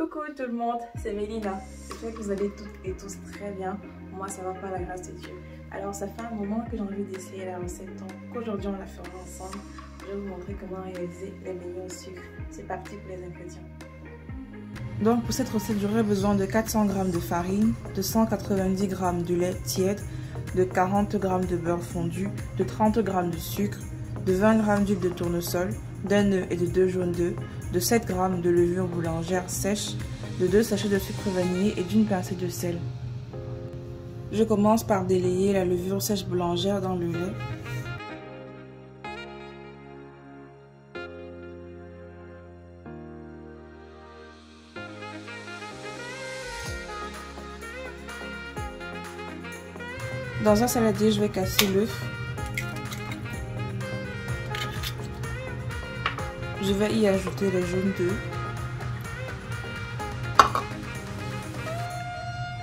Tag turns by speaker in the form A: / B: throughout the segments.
A: Coucou tout le monde, c'est Mélina. J'espère que vous allez toutes et tous très bien. Moi ça va pas, la grâce de Dieu. Alors ça fait un moment que j'ai envie d'essayer la recette, donc aujourd'hui on la fera ensemble. Je vais vous montrer comment réaliser les beignets au sucre. C'est parti pour les ingrédients. Donc pour cette recette j'aurai besoin de 400 g de farine, de 190 g de lait tiède, de 40 g de beurre fondu, de 30 g de sucre, de 20 g d'huile de tournesol, d'un œuf et de 2 jaunes d'œufs, de 7 g de levure boulangère sèche, de 2 sachets de sucre vanillé et d'une pincée de sel. Je commence par délayer la levure sèche boulangère dans le lait. Dans un saladier, je vais casser l'œuf. Je vais y ajouter les jaunes d'œufs,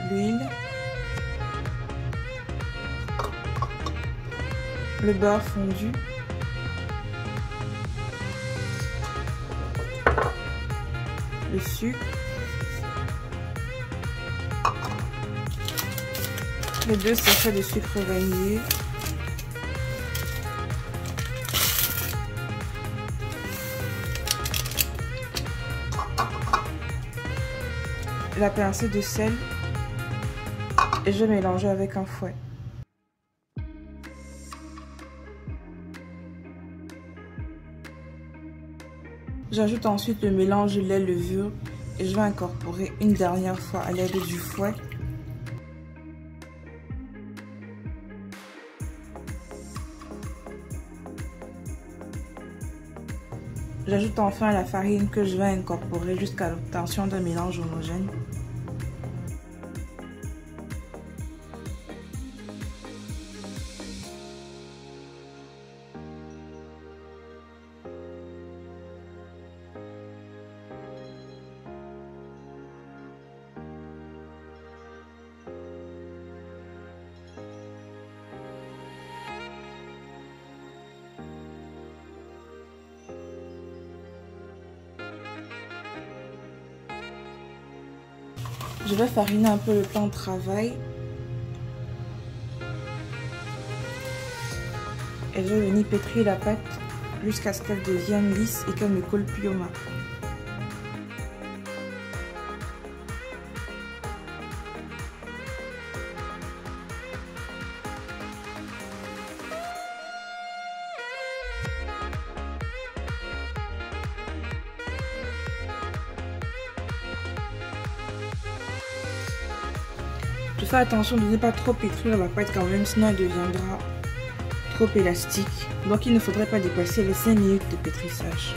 A: l'huile, le beurre fondu, le sucre, les 2 sachets de sucre vanillé, la pincée de sel et je vais mélanger avec un fouet. J'ajoute ensuite le mélange lait-levure et je vais incorporer une dernière fois à l'aide du fouet. J'ajoute enfin la farine que je vais incorporer jusqu'à l'obtention d'un mélange homogène. Je vais fariner un peu le plan de travail et je vais venir pétrir la pâte jusqu'à ce qu'elle devienne lisse et qu'elle ne colle plus aux mains. Je fais attention de ne pas trop pétrir la pâte quand même, sinon elle deviendra trop élastique. Donc il ne faudrait pas dépasser les 5 minutes de pétrissage.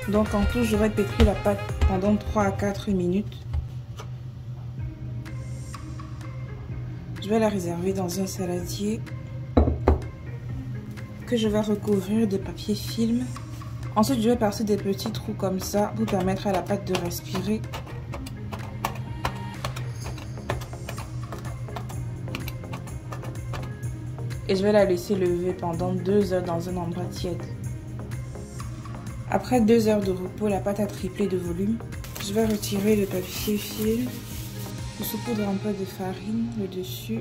A: Donc en tout, j'aurais pétri la pâte pendant 3 à 4 minutes. Je vais la réserver dans un saladier que je vais recouvrir de papier film. Ensuite, je vais passer des petits trous comme ça pour permettre à la pâte de respirer. Et je vais la laisser lever pendant 2 heures dans un endroit tiède. Après 2 heures de repos, la pâte a triplé de volume. Je vais retirer le papier film. Je saupoudre un peu de farine le dessus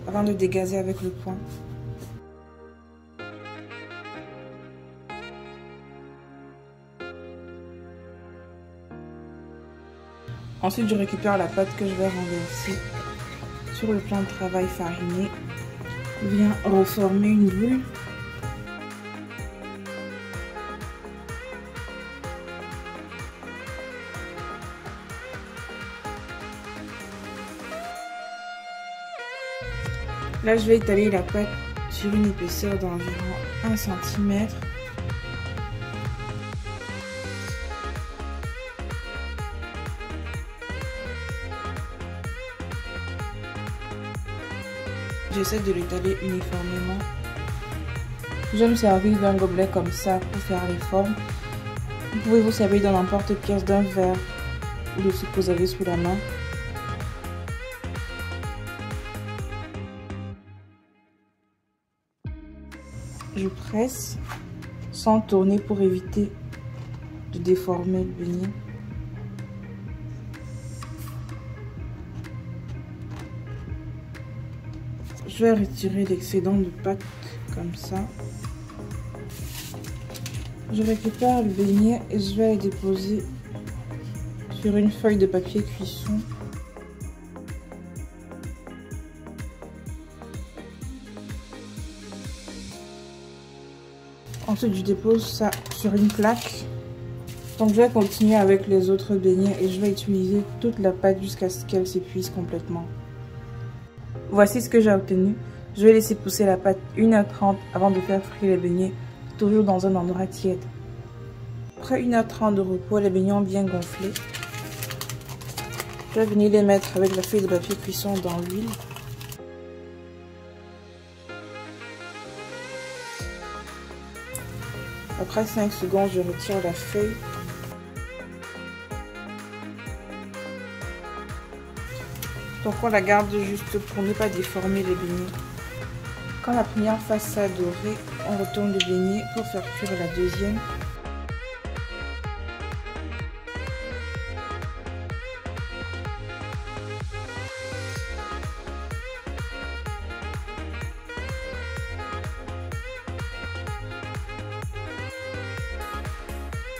A: avant de dégazer avec le poing. Ensuite, je récupère la pâte que je vais renverser sur le plan de travail fariné. Je viens reformer une boule. Là, je vais étaler la pâte sur une épaisseur d'environ 1 cm. J'essaie de l'étaler uniformément. Je vais me servir d'un gobelet comme ça pour faire les formes. Vous pouvez vous servir dans n'importe pièce d'un verre ou de ce que vous avez sous la main. je presse sans tourner pour éviter de déformer le beignet. Je vais retirer l'excédent de pâte comme ça. Je récupère le beignet et je vais le déposer sur une feuille de papier cuisson. Ensuite, je dépose ça sur une plaque. Donc, je vais continuer avec les autres beignets et je vais utiliser toute la pâte jusqu'à ce qu'elle s'épuise complètement. Voici ce que j'ai obtenu. Je vais laisser pousser la pâte 1h30 avant de faire frire les beignets, toujours dans un endroit tiède. Après 1h30 de repos, les beignets ont bien gonflé. Je vais venir les mettre avec la feuille de papier cuisson dans l'huile. Après 5 secondes, je retire la feuille. Donc on la garde juste pour ne pas déformer les beignets. Quand la première face s'est dorée, on retourne le beignet pour faire cuire la deuxième.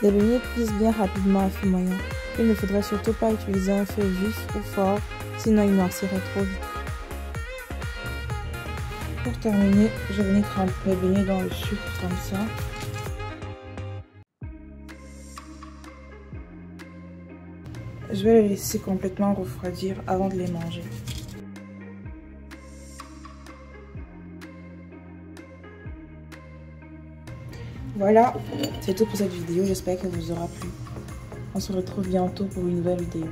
A: Les beignets cuisent bien rapidement à feu moyen. Il ne faudrait surtout pas utiliser un feu vif ou fort, sinon ils noirciraient trop vite. Pour terminer, je vais venir tremper les beignets dans le sucre comme ça. Je vais les laisser complètement refroidir avant de les manger. Voilà, c'est tout pour cette vidéo, j'espère qu'elle vous aura plu. On se retrouve bientôt pour une nouvelle vidéo.